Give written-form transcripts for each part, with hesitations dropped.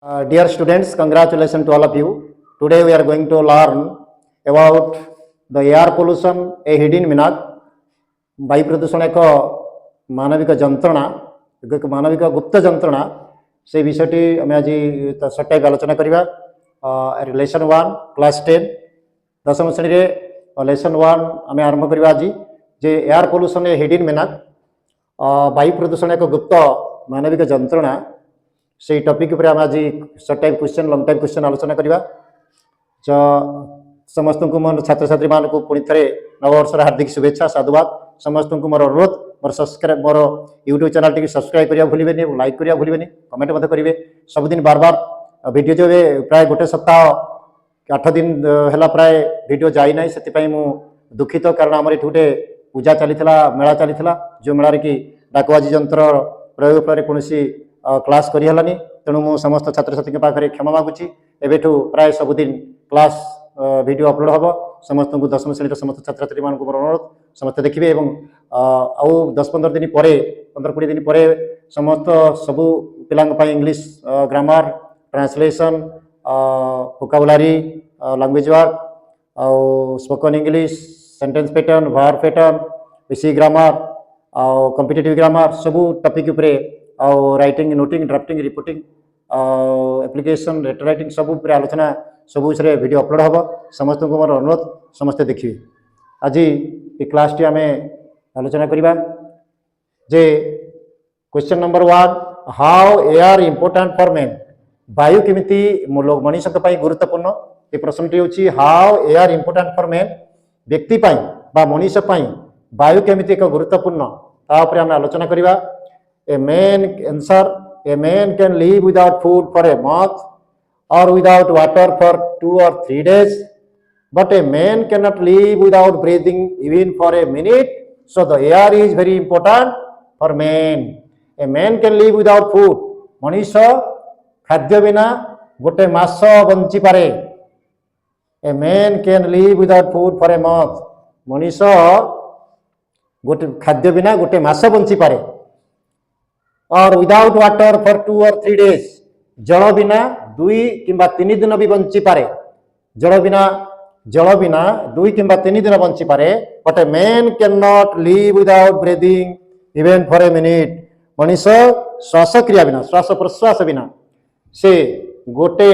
Dear students, congratulations to all of you. Today we are going to learn about the air pollution, a hidden menace. वायु प्रदूषण एक मानविक जंत्रणा, एक मानविक गुप्त जंत्रणा से विषयटी आम आज सटाइक आलोचना करवा। लेसन 1 क्लास 10 दशम श्रेणी लेसन 1 आम आरंभ करवा। आज जे एयर पोल्यूशन ए हिडन मेनाक, वायु प्रदूषण एक गुप्त मानविक जंत्रणा से टॉपिक पर आम आज short type question long type question आलोचना करवा। समस्त को मोर छात्र छात्री मान को पुणी थे नववर्ष हार्दिक शुभेच्छा साधुवाद। समस्त को मोर अनुरोध मोर सब्सक्राइब मोर यूट्यूब चैनल टी सब्सक्राइब करिया भूलिबे लाइक करिया भूलिबे कमेंट मत करेंगे। सबुदिन बार बार वीडियो जो प्राय गोटे सप्ताह 8 दिन है प्राय वीडियो जाई ना से मु दुखित कारण आम गोटे पूजा चली मेला चली जो मेलार कि डाकबाजी जंत्र प्रयोग पर कौन क्लास करहलानी। तेणु मु समस्त छात्र छात्री पाखे क्षमा मागुची। एबेठू प्राय सबुदिन क्लास वीडियो अपलोड हम। समस्त को दशम श्रेणी समस्त छात्र छात्री मान मोर अनुरोध समस्त देखिए। आउ 10-15 दिन पर 15-20 दिन पर समस्त सबू पिला English grammar translation vocabulary language work आउ spoken English sentence pattern verb pattern बेसी ग्रामर आउ कॉम्पिटिटिव ग्रामर सबू टॉपिक उपरे आउ writing noting drafting reporting application letter writing सब आलोचना सब विषय वीडियो अपलोड हम। समस्त को मोर अनुरोध समस्ते देखिए। आज ये क्लास टी आम आलोचना करवा जे question number 1 how air important for man. वायु केमिति मनीष गुरुत्वपूर्ण ये प्रश्नटी होची how air important for man. व्यक्ति बा मनीष वायु केमिति एक गुरुत्वपूर्ण तापर आम आलोचना करवा। A man answer a man can live without food for a month or without water for 2 or 3 days, but a man cannot live without breathing even for a minute. So the air is very important for man. A man can live without food. Manish खाद्य बिना गोटे मास bunchy पारे। A man can live without food for a month. Manish गोटे खाद्य बिना गोटे मास bunchy पारे। और without water for 2 or 3 days. जल बिना 2 किंबा 3 दिन भी बंची पारे। जल बिना 2 किंबा 3 दिन बंची पारे। But a man can not live without breathing even for a minute. Manish श्वास क्रिया बिना श्वास प्रश्वास बिना से गोटे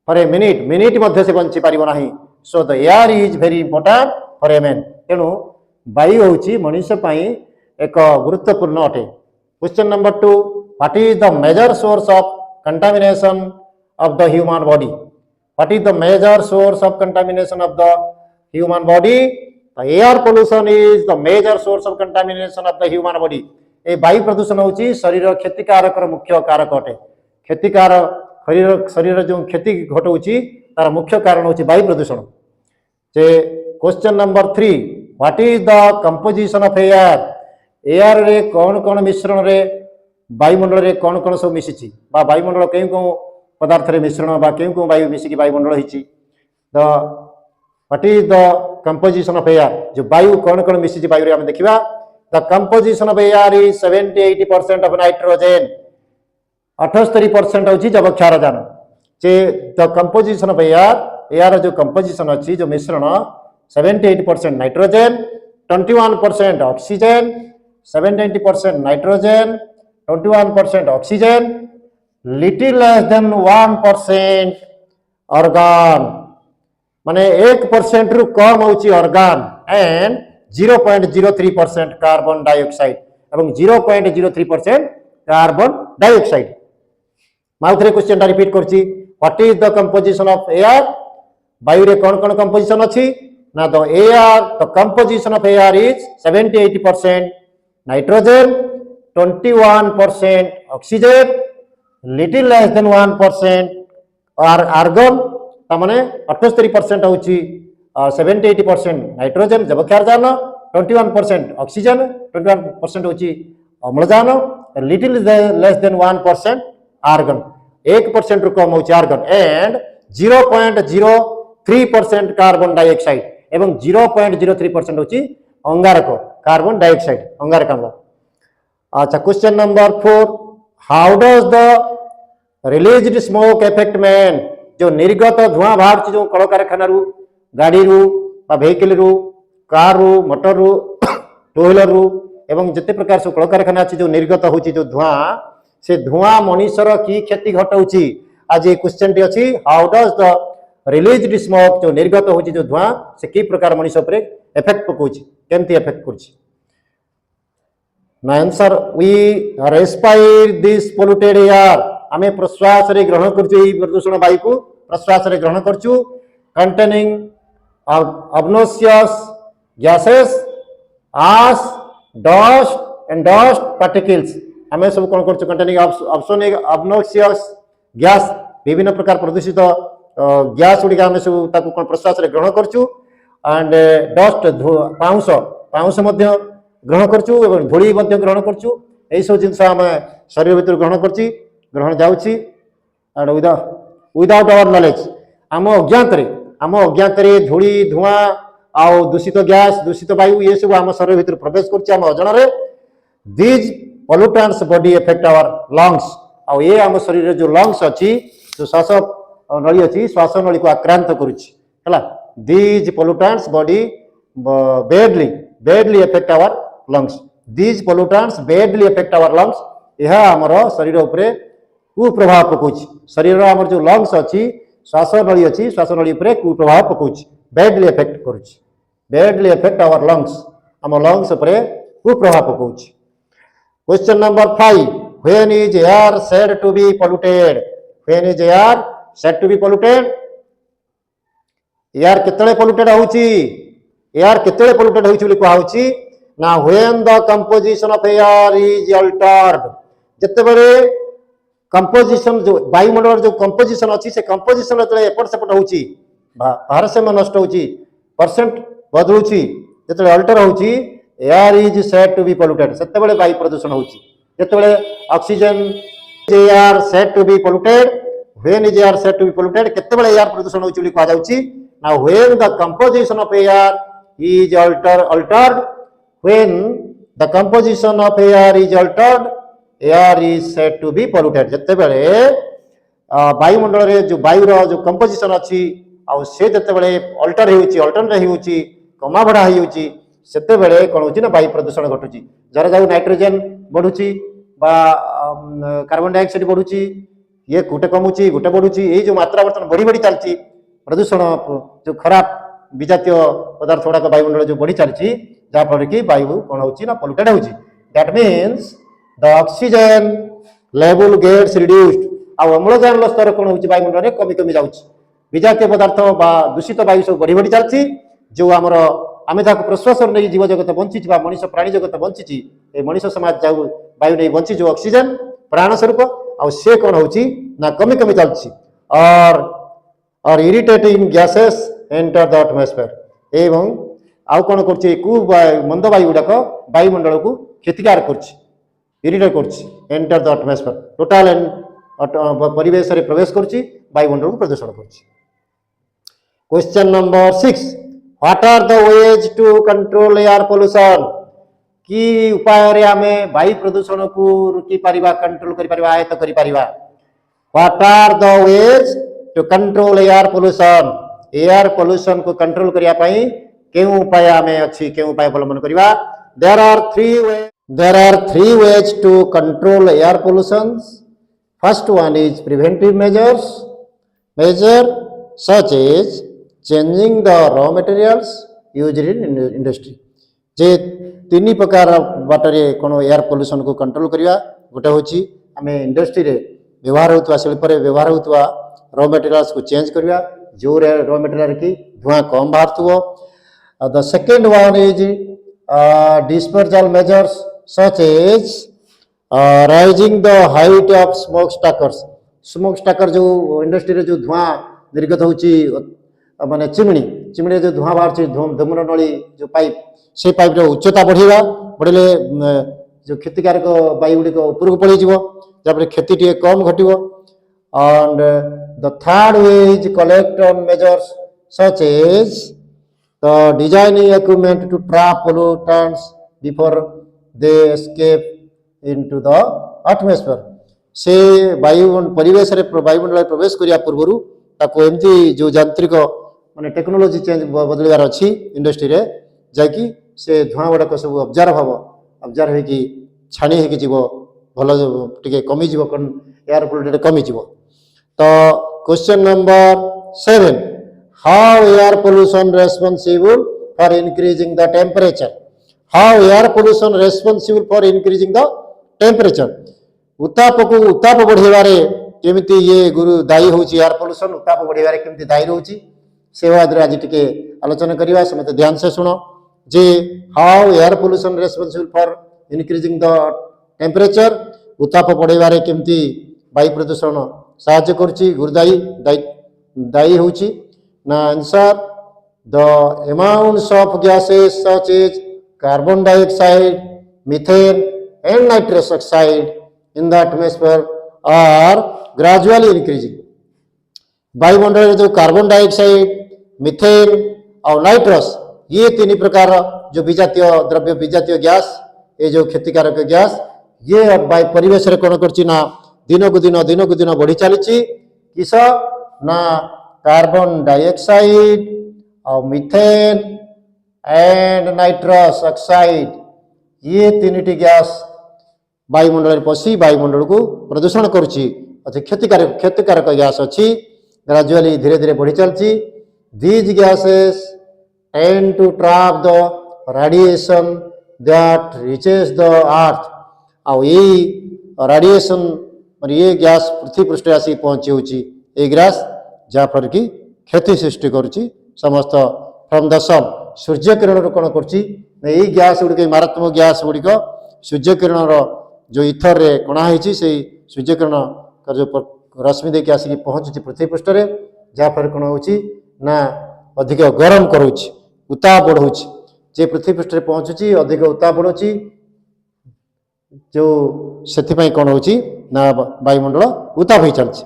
फॉर ए मिनिट मध्य से बंची पारिबो नाही। So the air is very important for a man. तेणु वायु होची मनीष पई एक गुरुत्वपूर्ण अटे। Question number 2 what is the major source of contamination of the human body? What is the major source of contamination of the human body? The air pollution is the major source of contamination of the human body. ए वायु प्रदूषण होची शरीर क्षतिकारक मुख्य कारक अटे। क्षतिकार शरीर जो क्षति घटौची तार मुख्य कारण होची वायु प्रदूषण। जे question number 3 what is the composition of air. Air रे कौन कौन मिश्रण रे वायुमंडल रे कौन कौन सब मिसी वायुमंडल क्यों कौन पदार्थ रे मिश्रण बा क्यों कौन वायु मिसिकी वायुमंडल होइची। The what is the composition of air. जो वायु कौन कौन मिसी वायु रे हम देखिबा। The composition of air is 70-80% of nitrogen. 78% होची जबक्षारजान। जे द कंपोजिशन ऑफ एयर जो कंपोजिशन अछि जो मिश्रण 70-80% nitrogen 21% oxygen 70-80% nitrogen 21% oxygen little less than 1% argon माने 1% रु कम होची ऑर्गन एंड 0.03% कार्बन डाइऑक्साइड एवं 0.03% कार्बन डाइऑक्साइड। माउथरे क्वेश्चन टा रिपीट करची what is the composition of air. वायु रे कौन कौन कंपोजिशन अछि ना the air the composition of air is 70-80% nitrogen 21% oxygen little less than 1% और आर्गन तामाने 78% होची 70-80% नाइट्रोजन जबक्षारजान 21% ऑक्सीजन 21% होची अम्लजान लिटिल लेस देन 1% आर्गन 1% रु कम होची आर्गन एंड 0.03% कार्बन डाइऑक्साइड एवं 0.03% होची अंगारक कार्बन डाइऑक्साइड अंगारकाम्ल। अच्छा question number 4 how does the released smoke इफेक्टमेंट जो निर्गत धुआं बाहर जो कल कारखाना गाड़ी vehicle car motor two wheeler एवं जिते प्रकार सब कल कारखाना अच्छी जो निर्गत होची जो धुआं से धुआं मनुष्यर की क्षति घटाऊँच। आज ये क्वेश्चन टी अच्छी how does the released smoke जो निर्गत होची जो धुआं से की प्रकार मनुष्य पर इफेक्ट पकाउची केमती इफेक्ट करची। Answer we respire this polluted air आमे प्रश्वास रे ग्रहण करछु प्रदूषण वायु को प्रश्वास रे ग्रहण करछु containing obnoxious gases ash dust and dust particles आमे सब कोन करछु कंटेनिंग obnoxious गैस विभिन्न प्रकार प्रदूषित गैस गुड़ी आमे सब ताको कोन प्रश्वास रे ग्रहण करछु एंड डस्ट पाउंस पाउंस मध्य ग्रहण करछु एवं धूली मध्य ग्रहण करछु एई सब जिंस आमे शरीर भीतर ग्रहण करछि ग्रहण जाउछि एंड विदाउट आवर नॉलेज आम अज्ञात रे धूली धुआं आउ दूषित गैस दूषित वायु ये सब आम शरीर भीतर प्रवेश करछि आम अजण रे these pollutants body effect our lungs आउ ये आम शरीर रे जो लंग्स अछि जो श्वास नली अछि श्वास नली को आक्रांत करूछि हला these pollutants body badly affect our lungs these pollutants badly affect our lungs यह आमर शरीर उपरे कुप्रभाव पकाउछि शरीर आमर जो लंग्स अछि श्वास नली अछि श्वास नली उपरे कुप्रभाव पकाउछि badly affect करूछि badly affect our lungs आम लंग्स उपरे कुप्रभाव पकाउछि। Question number 5 when is air said to be polluted when is air said to be polluted air केतले पोल्यूटेड होउछि एयर केतले पोल्यूटेड होउछि बोली कहउछि ना when the composition of air is altered जते बेले कंपोजिशन जो वायुमंडल जो कंपोजिशन अछि से कंपोजिशन जते एपट सेपट होउछि भारसाम्य नष्ट होउछि परसेंट बदलुछि जते अल्टर होउछि air is said to be polluted जते बेले वायु प्रदूषण होउछि जते बेले oxygen air said to be polluted when is air said to be polluted केते बेले एयर प्रदूषण होउछि बोली कहा जाउछि now when the composition of air is altered when the composition of air is altered air is said to be polluted जते बेले वायुमंडल रे जो वायु रो जो कंपोजिशन अछि आ से जते बेले अल्टर हेउछि कमा बढ़ा हेउछि सेते बेले कोन होछि ना वायु प्रदूषण घटुछि जरा जाऊ नाइट्रोजन बढ़ुछि बा कार्बन डाइऑक्साइड बढ़ुछि ये गुटे कमुछि गुटे बढ़ुछि ए जो मात्रा वर्तन बढ़ी चलछि प्रदूषण जो खराब विजातीय पदार्थ गुड़ाक वायुमंडल जो बढ़ी चलती जहाँफल कि वायु कौन होना पोल्यूटेड होची that means the oxygen level gets reduced आ अम्लजान स्तर कौन होची वायुमंडल कमी कमी जाउछि विजातीय पदार्थ बा दूषित वायु सब बढ़ी चलती जो आमर आम जहाँ प्रश्वास नहीं जीव जगत बंची मनुष्य प्राणी जगत बंची मनुष्य समाज जो वायु नहीं बंची जो ऑक्सीजन प्राण स्वरूप आ से कौन होची ना कमी कमी चलती और irritating gases enter the atmosphere एवं आउ कौन करछि मंद वायु गुड़ाक वायुमंडल को क्षतिकार करछि इरिटेट करछि एंटर द एटमॉस्फेयर टोटल परिवेश रे प्रवेश करछि वायुमंडल को प्रदूषण करछि। Question number 6 what are the ways to control air pollution की उपाय रे आमे वायु प्रदूषण को रोकी परिबा कंट्रोल करि परिबा आयत करि परिबा what are the ways to control air pollution को कंट्रोल करिया पई केउ उपाय आमे अछि केउ उपाय अवलंबन करिवा there are three ways to control air pollution first one is preventive measure such as changing the raw materials used in industry जे तीन प्रकार बाटरे कोन एयर पोल्यूशन को कंट्रोल करिया गोटे होची आमे इंडस्ट्री रे व्यवहार होतवा शिल्प रे व्यवहार होतवा रॉ मटेरियल्स को चेंज करिया जो रॉ मटेरियल की धुआं कम बाहर the second one is dispersal measures such as rising the height of smoke stacker जो इंडस्ट्री रे जो धुआं निर्गत होची माने चिमनी जो धुआं बाहर धूम्र नली जो पाइप से पाइप रो उच्चता बढ़िले जो क्षतिकारक वायु गुड़िक ऊपर पड़े जहाँ क्षति टे कम घटो and the third way is collect on measures such as the designing equipment to trap pollutants before they escape into the atmosphere से वायु परिवेश रे वायुमंडल प्रवेश करिया पूर्व ताको एमती जो यांत्रिक माने टेक्नोलोजी चेंज बदलिबार अच्छी इंडस्ट्री रे जाकि से धुआं गुड़ाक सब ऑब्जर्व होगी छाणी होगी जीव भल टे कमी जीव एयर पोल्यूटेड कमी जीव। तो question number 7 how air pollution responsible for increasing the temperature. How air pollution responsible for increasing the temperature उत्ताप को उत्ताप बढ़ेबारे केमिति ये गुरु दायी होची एयर पोल्यूशन उत्ताप बढ़ेबारे केमिति दायी रहउची से बारे आज टिके आलोचना करबा समते ध्यान से सुनो जे how air pollution responsible for increasing the temperature उत्ताप बढ़ेबारे केमिति वायु प्रदूषण साहाय्य करची गुरुदायी दायी होची ना answer the amounts of gases such as carbon dioxide methane and nitrous oxide in the atmosphere are gradually increasing। वायुमंडल जो कार्बन डाइऑक्साइड मीथेन और नाइट्रस ये तीन प्रकार जो विजातीय द्रव्य विजातीय गैस ये जो क्षतिकारक गैस ये वायु परिवेश रे कौन करछि ना दिन को दिन बढ़ी चली किस ना कार्बन डाइऑक्साइड और मीथेन एंड नाइट्रस ऑक्साइड ये तीन गैस वायुमंडल पशि वायुमंडल को प्रदूषण करुच्ची अच्छे क्षतिकारक गैस अच्छी ग्रेजुअली धीरे धीरे बढ़ी चलती। These gases tend to trap the radiation that reaches the earth और यही रेडिएशन और ये गैस पृथ्वी पृष्ठ आसिक पहुंची होची ये गैस जहाँफल कि क्षति सृष्टि करुच्ची समस्त फ्रॉम द सन सूर्य किरण कौन करुच्ची यही गैस गुड़िक मारात्मक गैस गुड़िक सूर्य किरण जो इथर रे कणाही से सूर्य किरण जो रश्मि देखिए आसिक पहुँचुची पृथ्वी पृष्ठ रे जहाँफल कौन होची ना अधिक गरम करुच्ची उत्ताप बढ़ाऊँच जे पृथ्वी पृष्ठ रे पहुँचुची अधिक उत्ताप बढ़ाऊँच जो से कौन होची ना वायुमंडल उत्ताप हो चलती।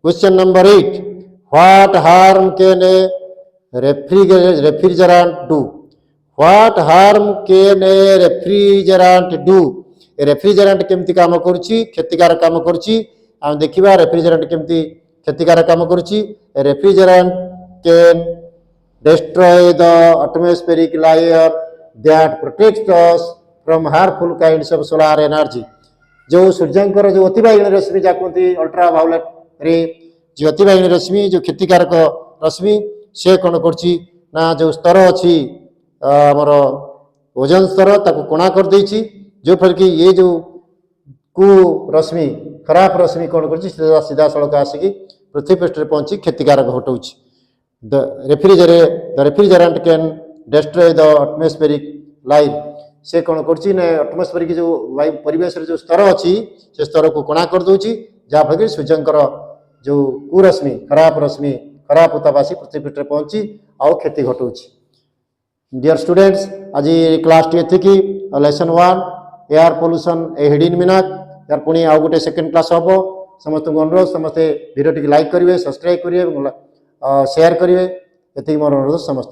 Question number 8 what harm can a refrigerant do. What harm can a refrigerant do refrigerant केमती काम करुच्ची क्षतिकार काम करुच्ची आम देखिबा रेफ्रिजरेंट केमती क्षतिकार काम करुच्ची। Refrigerant can destroy the atmospheric layer that protects us from harmful kinds of solar energy। जो सूर्यंकर जो अतिवाहिनी रश्मि जाकती अल्ट्रा वायोलेट रे जो अतिवाहिनी रश्मि जो क्षतिकारक रश्मि से कौन करछि ना जो स्तर अच्छी आमर ओजन स्तर ताको कोणा कर देछि जो फल कि ये जो कु रश्मि खराब रश्मि कौन करछि सीधा सड़क आसिकी पृथ्वी पृष्ठ रे पहुंची क्षतिकारक घटाउछि। The refrigerant can destroy the atmospheric layer से कौन करछि ने एटमॉस्फेरिक जो वायु परिवेश रे जो स्तर अच्छी से स्तर को कोणा कर दोछि जहाँ फल सूर्यंकर जो कुरश्मि खराब उत्तापासी पृथ्वी पृष्ठ रे पहुंची आउ क्षति घटाउछि। डियर स्टूडेंट्स आज क्लास टी एथिकी लेसन 1 एयर पोल्यूशन ए हेडिन मिनाक यार पुणी आउ गोटे सेकेंड क्लास हम समस्त अनुरोध समस्ते वीडियो टी लाइक करेंगे सब्सक्राइब करेंगे शेयर करेंगे ये मोर अनुरोध समस्त।